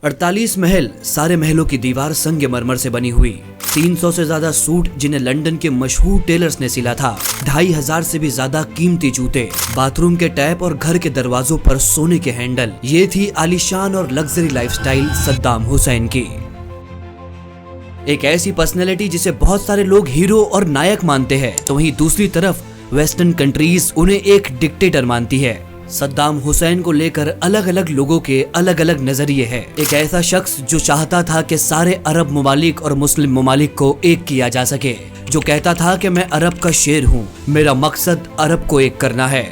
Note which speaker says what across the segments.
Speaker 1: 48 महल, सारे महलों की दीवार संगमरमर से बनी हुई। 300 से ज्यादा सूट जिन्हें लंदन के मशहूर टेलर्स ने सिला था। 2500 से भी ज्यादा कीमती जूते, बाथरूम के टैप और घर के दरवाजों पर सोने के हैंडल। ये थी आलीशान और लग्जरी लाइफस्टाइल सद्दाम हुसैन की। एक ऐसी पर्सनैलिटी जिसे बहुत सारे लोग हीरो और नायक मानते हैं, तो वहीं दूसरी तरफ वेस्टर्न कंट्रीज उन्हें एक डिक्टेटर मानती है। सद्दाम हुसैन को लेकर अलग अलग लोगों के अलग अलग नजरिए हैं। एक ऐसा शख्स जो चाहता था कि सारे अरब ममालिक और मुस्लिम ममालिक को एक किया जा सके, जो कहता था कि मैं अरब का शेर हूँ, मेरा मकसद अरब को एक करना है।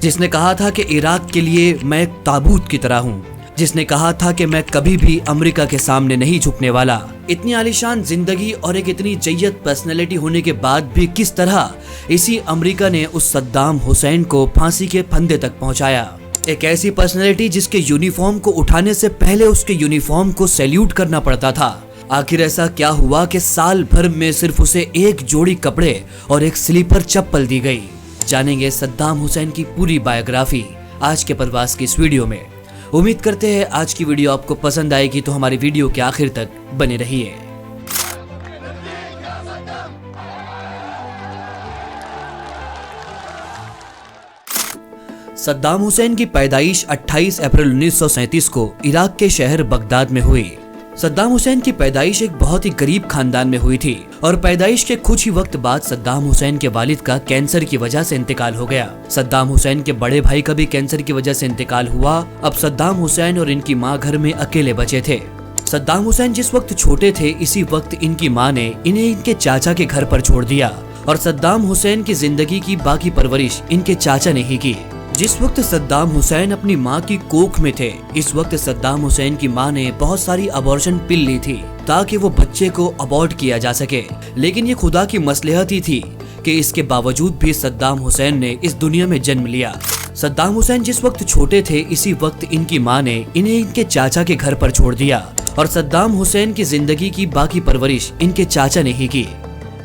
Speaker 1: जिसने कहा था कि इराक के लिए मैं एक ताबूत की तरह हूँ, जिसने कहा था कि मैं कभी भी अमेरिका के सामने नहीं झुकने वाला। इतनी आलीशान जिंदगी और एक इतनी जय्यत पर्सनैलिटी होने के बाद भी किस तरह इसी अमेरिका ने उस सद्दाम हुसैन को फांसी के फंदे तक पहुंचाया। एक ऐसी पर्सनैलिटी जिसके यूनिफॉर्म को उठाने से पहले उसके यूनिफॉर्म को सैल्यूट करना पड़ता था। आखिर ऐसा क्या हुआ कि साल भर में सिर्फ उसे एक जोड़ी कपड़े और एक स्लीपर चप्पल दी गई। जानेंगे सद्दाम हुसैन की पूरी बायोग्राफी आज के प्रवास की इस वीडियो में। उम्मीद करते हैं आज की वीडियो आपको पसंद आएगी, तो हमारी वीडियो के आखिर तक बने रहिए। सद्दाम हुसैन की पैदाइश 28 अप्रैल 1937 को इराक के शहर बगदाद में हुई। सद्दाम हुसैन की पैदाइश एक बहुत ही गरीब खानदान में हुई थी और पैदाइश के कुछ ही वक्त बाद सद्दाम हुसैन के वालिद का कैंसर की वजह से इंतकाल हो गया। सद्दाम हुसैन के बड़े भाई का भी कैंसर की वजह से इंतकाल हुआ। अब सद्दाम हुसैन और इनकी मां घर में अकेले बचे थे। सद्दाम हुसैन जिस वक्त छोटे थे, इसी वक्त इनकी मां ने इन्हें इनके चाचा के घर पर छोड़ दिया और सद्दाम हुसैन की जिंदगी की बाकी परवरिश इनके चाचा ने ही की। जिस वक्त सद्दाम हुसैन अपनी मां की कोख में थे, इस वक्त सद्दाम हुसैन की मां ने बहुत सारी अबॉर्शन पिल ली थी ताकि वो बच्चे को अबॉर्ट किया जा सके। लेकिन ये खुदा की मसलहत ही थी कि इसके बावजूद भी सद्दाम हुसैन ने इस दुनिया में जन्म लिया। सद्दाम हुसैन जिस वक्त छोटे थे, इसी वक्त इनकी मां ने इन्हें इनके चाचा के घर पर छोड़ दिया और सद्दाम हुसैन की जिंदगी की बाकी परवरिश इनके चाचा ने ही की।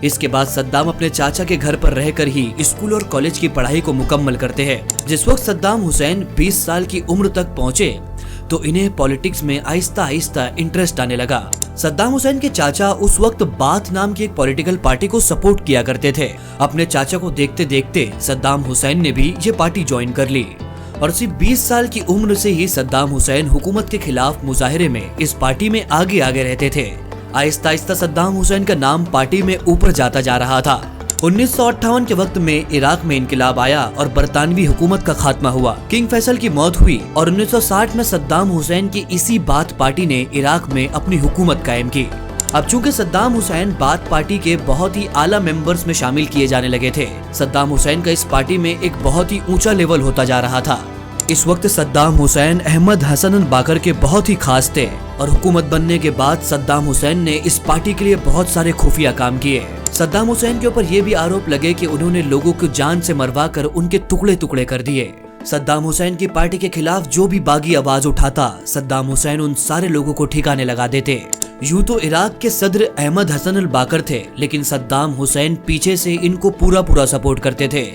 Speaker 1: इसके बाद सद्दाम अपने चाचा के घर पर रहकर ही स्कूल और कॉलेज की पढ़ाई को मुकम्मल करते हैं। जिस वक्त सद्दाम हुसैन 20 साल की उम्र तक पहुंचे तो इन्हें पॉलिटिक्स में आहिस्ता आहिस्ता इंटरेस्ट आने लगा। सद्दाम हुसैन के चाचा उस वक्त बाथ नाम की एक पॉलिटिकल पार्टी को सपोर्ट किया करते थे। अपने चाचा को देखते देखते सद्दाम हुसैन ने भी ये पार्टी ज्वाइन कर ली और सिर्फ 20 साल की उम्र से ही सद्दाम हुसैन हुकूमत के खिलाफ मुजाहिरे में इस पार्टी में आगे आगे रहते थे। आहिस्ता आहिस्ता सद्दाम हुसैन का नाम पार्टी में ऊपर जाता जा रहा था। 1958 के वक्त में इराक में इनकलाब आया और बरतानवी हुकूमत का खात्मा हुआ। किंग फैसल की मौत हुई और 1960 में सद्दाम हुसैन की इसी बाथ पार्टी ने इराक में अपनी हुकूमत कायम की। अब चूंकि सद्दाम हुसैन बाथ पार्टी के बहुत ही आला मेंबर्स में शामिल किए जाने लगे थे, सद्दाम हुसैन का इस पार्टी में एक बहुत ही ऊंचा लेवल होता जा रहा था। इस वक्त सद्दाम हुसैन अहमद हसन अल बाकर के बहुत ही खास थे और हुकूमत बनने के बाद सद्दाम हुसैन ने इस पार्टी के लिए बहुत सारे खुफिया काम किए। सद्दाम हुसैन के ऊपर ये भी आरोप लगे कि उन्होंने लोगों को जान से मरवा कर उनके टुकड़े टुकड़े कर दिए। सद्दाम हुसैन की पार्टी के खिलाफ जो भी बागी आवाज उठाता, सद्दाम हुसैन उन सारे लोगों को ठिकाने लगा देते। यूं तो इराक के सदर अहमद हसन अल बाकर थे, लेकिन सद्दाम हुसैन पीछे से इनको पूरा सपोर्ट करते थे।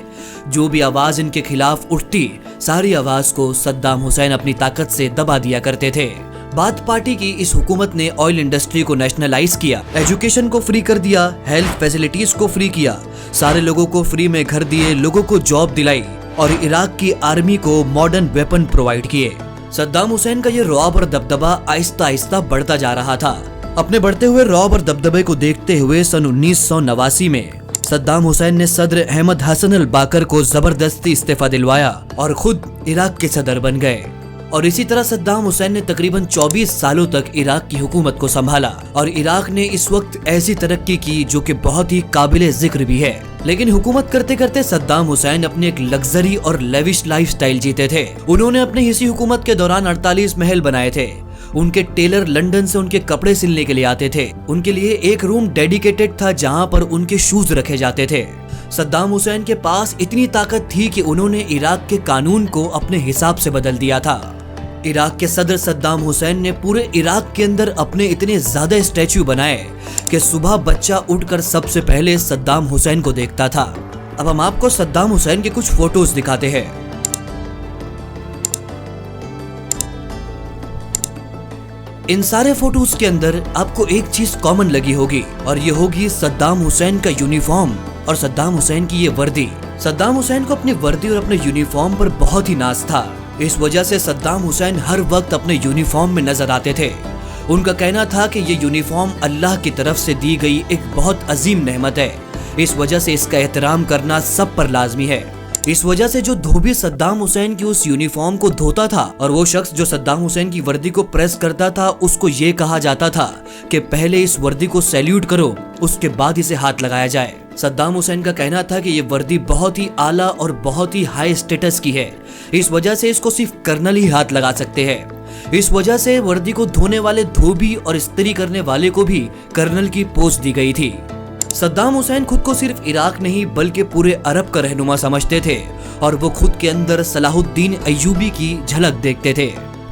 Speaker 1: जो भी आवाज इनके खिलाफ उठती, सारी आवाज को सद्दाम हुसैन अपनी ताकत से दबा दिया करते थे। बाथ पार्टी की इस हुकूमत ने ऑयल इंडस्ट्री को नेशनलाइज किया, एजुकेशन को फ्री कर दिया, हेल्थ फैसिलिटीज को फ्री किया, सारे लोगों को फ्री में घर दिए, लोगों को जॉब दिलाई और इराक की आर्मी को मॉडर्न वेपन प्रोवाइड किए। सद्दाम हुसैन का ये रौब और दबदबा आहिस्ता आहिस्ता बढ़ता जा रहा था। अपने बढ़ते हुए रौब और दबदबे को देखते हुए सन 1989 में सद्दाम हुसैन ने सदर अहमद हसन अल बाकर को जबरदस्ती इस्तीफा दिलवाया और खुद इराक के सदर बन गए। और इसी तरह सद्दाम हुसैन ने तकरीबन 24 सालों तक इराक की हुकूमत को संभाला और इराक ने इस वक्त ऐसी तरक्की की जो कि बहुत ही काबिले जिक्र भी है। लेकिन हुकूमत करते करते सद्दाम हुसैन अपनी एक लग्जरी और लेविश लाइफस्टाइल जीते थे। उन्होंने अपने इसी हुकूमत के दौरान 48 महल बनाए थे। उनके टेलर लंदन से उनके कपड़े सिलने के लिए आते थे। उनके लिए एक रूम डेडिकेटेड था जहां पर उनके शूज रखे जाते थे। सद्दाम हुसैन के पास इतनी ताकत थी कि उन्होंने इराक के कानून को अपने हिसाब से बदल दिया था। इराक के सदर सद्दाम हुसैन ने पूरे इराक के अंदर अपने इतने ज्यादा स्टैच्यू बनाए कि सुबह बच्चा उठकर सबसे पहले सद्दाम हुसैन को देखता था। अब हम आपको सद्दाम हुसैन के कुछ फोटोज दिखाते हैं। इन सारे फोटोज के अंदर आपको एक चीज कॉमन लगी होगी और ये होगी सद्दाम हुसैन का यूनिफॉर्म और सद्दाम हुसैन की ये वर्दी। सद्दाम हुसैन को अपनी वर्दी और अपने यूनिफॉर्म पर बहुत ही नाज था। इस वजह से सद्दाम हुसैन हर वक्त अपने यूनिफॉर्म में नजर आते थे। उनका कहना था कि ये यूनिफॉर्म अल्लाह की तरफ से दी गई एक बहुत अजीम नेमत है, इस वजह से इसका एहतराम करना सब पर लाजमी है। इस वजह से जो धोबी सद्दाम हुसैन की उस यूनिफॉर्म को धोता था और वो शख्स जो सद्दाम हुसैन की वर्दी को प्रेस करता था, उसको ये कहा जाता था कि पहले इस वर्दी को सैल्यूट करो, उसके बाद इसे हाथ लगाया जाए। सद्दाम हुसैन का कहना था कि ये वर्दी बहुत ही आला और बहुत ही हाई स्टेटस की है, इस वजह से इसको सिर्फ कर्नल ही हाथ लगा सकते हैं। इस वजह से वर्दी को धोने वाले धोबी और इस्त्री करने वाले को भी कर्नल की पोस्ट दी गई थी। सद्दाम हुसैन खुद को सिर्फ इराक नहीं बल्कि पूरे अरब का रहनुमा समझते थे और वो खुद के अंदर सलाहुद्दीन अय्यूबी की झलक देखते थे।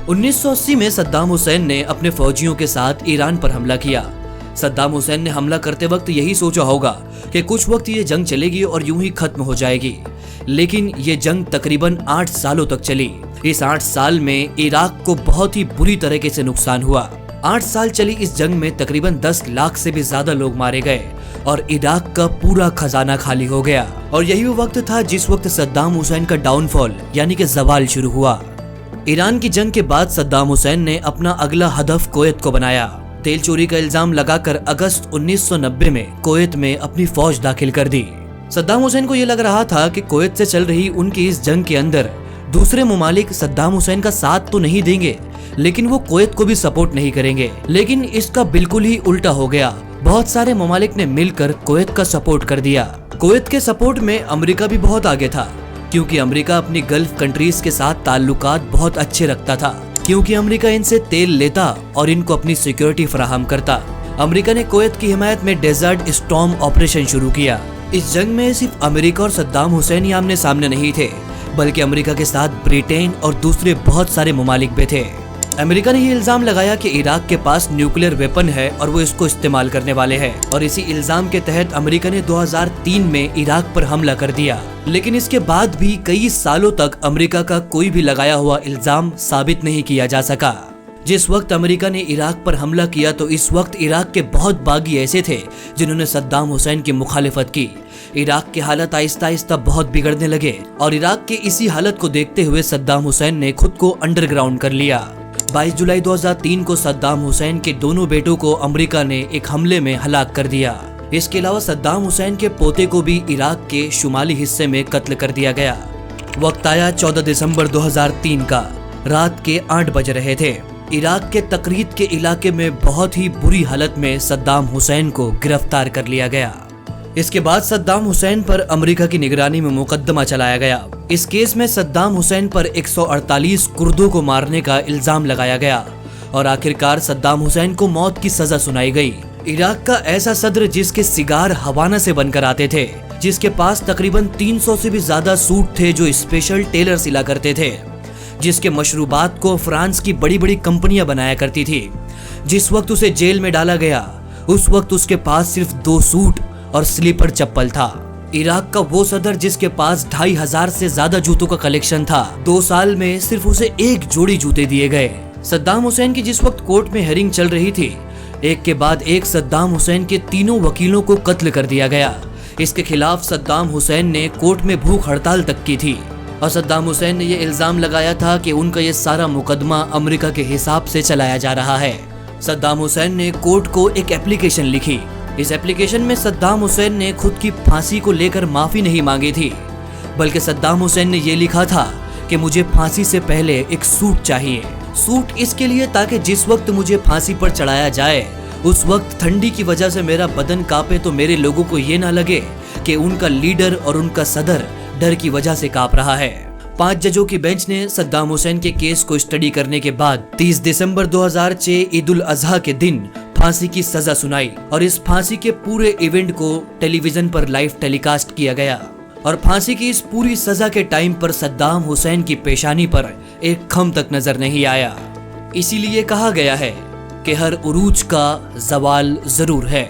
Speaker 1: 1980 में सद्दाम हुसैन ने अपने फौजियों के साथ ईरान पर हमला किया। सद्दाम हुसैन ने हमला करते वक्त यही सोचा होगा कि कुछ वक्त ये जंग चलेगी और यूं ही खत्म हो जाएगी, लेकिन ये जंग तकरीबन 8 सालों तक चली। इस 8 साल में इराक को बहुत ही बुरी तरीके से नुकसान हुआ। 8 साल चली इस जंग में तकरीबन 10 लाख से भी ज्यादा लोग मारे गए और इराक का पूरा खजाना खाली हो गया। और यही वो वक्त था जिस वक्त सद्दाम हुसैन का डाउनफॉल यानी कि जवाल शुरू हुआ। ईरान की जंग के बाद सद्दाम हुसैन ने अपना अगला हदफ कुवैत को बनाया। तेल चोरी का इल्जाम लगाकर अगस्त 1990 में कुवैत में अपनी फौज दाखिल कर दी। सद्दाम हुसैन को ये लग रहा था कि कुवैत से चल रही उनकी इस जंग के अंदर दूसरे ममालिक सद्दाम हुसैन का साथ तो नहीं देंगे, लेकिन वो कुवैत को भी सपोर्ट नहीं करेंगे। लेकिन इसका बिल्कुल ही उल्टा हो गया। बहुत सारे ममालिक ने मिलकर कुवैत का सपोर्ट कर दिया। कुवैत के सपोर्ट में अमेरिका भी बहुत आगे था, क्योंकि अमेरिका अपनी गल्फ कंट्रीज के साथ ताल्लुकात बहुत अच्छे रखता था, क्योंकि अमेरिका इनसे तेल लेता और इनको अपनी सिक्योरिटी फराहम करता। अमेरिका ने कुवैत की हिमायत में डेजर्ट स्टॉर्म ऑपरेशन शुरू किया। इस जंग में सिर्फ अमेरिका और सद्दाम हुसैन ही आमने सामने नहीं थे, बल्कि अमेरिका के साथ ब्रिटेन और दूसरे बहुत सारे ममालिक भी थे। अमेरिका ने ये इल्जाम लगाया कि इराक के पास न्यूक्लियर वेपन है और वो इसको इस्तेमाल करने वाले हैं, और इसी इल्जाम के तहत अमेरिका ने 2003 में इराक पर हमला कर दिया। लेकिन इसके बाद भी कई सालों तक अमेरिका का कोई भी लगाया हुआ इल्जाम साबित नहीं किया जा सका। जिस वक्त अमेरिका ने इराक पर हमला किया तो इस वक्त इराक के बहुत बागी ऐसे थे जिन्होंने सद्दाम हुसैन की मुखालिफत की। इराक के हालत आहिस्ता आहिस्ता बहुत बिगड़ने लगे और इराक के इसी हालत को देखते हुए सद्दाम हुसैन ने खुद को अंडरग्राउंड कर लिया। 22 जुलाई 2003 को सद्दाम हुसैन के दोनों बेटों को अमेरिका ने एक हमले में हलाक कर दिया। इसके अलावा सद्दाम हुसैन के पोते को भी इराक के शुमाली हिस्से में कत्ल कर दिया गया। वक्त आया 14 दिसंबर 2003 का, रात के 8 बज रहे थे। इराक के तकरीत के इलाके में बहुत ही बुरी हालत में सद्दाम हुसैन को गिरफ्तार कर लिया गया। इसके बाद सद्दाम हुसैन पर अमेरिका की निगरानी में मुकदमा चलाया गया। इस केस में सद्दाम हुसैन पर 148 कुर्दों को मारने का इल्जाम लगाया गया और आखिरकार सद्दाम हुसैन को मौत की सजा सुनाई गई। इराक का ऐसा सदर जिसके सिगार हवाना से बनकर आते थे, जिसके पास तकरीबन 300 से भी ज्यादा सूट थे जो स्पेशल टेलर सिला करते थे, जिसके मशरूबात को फ्रांस की बड़ी बड़ी कंपनियां बनाया करती थी। जिस वक्त उसे जेल में डाला गया उस वक्त उसके पास सिर्फ 2 सूट और स्लीपर चप्पल था। इराक का वो सदर जिसके पास 2500 से ज्यादा जूतों का कलेक्शन था, 2 साल में सिर्फ उसे 1 जोड़ी जूते दिए गए। सद्दाम हुसैन की जिस वक्त कोर्ट में हेयरिंग चल रही थी, एक के बाद एक सद्दाम हुसैन के तीनों वकीलों को कत्ल कर दिया गया। इसके खिलाफ सद्दाम हुसैन ने कोर्ट में भूख हड़ताल तक की थी और सद्दाम हुसैन ने ये इल्जाम लगाया था कि उनका ये सारा मुकदमा अमेरिका के हिसाब से चलाया जा रहा है। सद्दाम हुसैन ने कोर्ट को एक एप्लीकेशन लिखी। इस एप्लीकेशन में सद्दाम हुसैन ने खुद की फांसी को लेकर माफी नहीं मांगी थी, बल्कि सद्दाम हुसैन ने ये लिखा था कि मुझे फांसी से पहले एक सूट चाहिए। सूट इसके लिए ताकि जिस वक्त मुझे फांसी पर चढ़ाया जाए उस वक्त ठंडी की वजह से मेरा बदन कांपे तो मेरे लोगों को ये ना लगे कि उनका लीडर और उनका सदर डर की वजह से कांप रहा है। 5 जजों की बेंच ने सद्दाम हुसैन के केस को स्टडी करने के बाद 30 दिसंबर 2006 ईद उल अजहा के दिन फांसी की सजा सुनाई और इस फांसी के पूरे इवेंट को टेलीविजन पर लाइव टेलीकास्ट किया गया। और फांसी की इस पूरी सजा के टाइम पर सद्दाम हुसैन की पेशानी पर एक खम तक नजर नहीं आया। इसीलिए कहा गया है कि हर उरूज का जवाल जरूर है।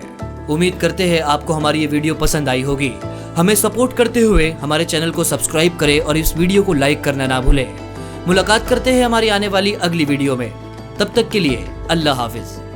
Speaker 1: उम्मीद करते हैं आपको हमारी ये वीडियो पसंद आई होगी। हमें सपोर्ट करते हुए हमारे चैनल को सब्सक्राइब करें और इस वीडियो को लाइक करना ना भूलें। मुलाकात करते हैं हमारी आने वाली अगली वीडियो में। तब तक के लिए अल्लाह हाफिज।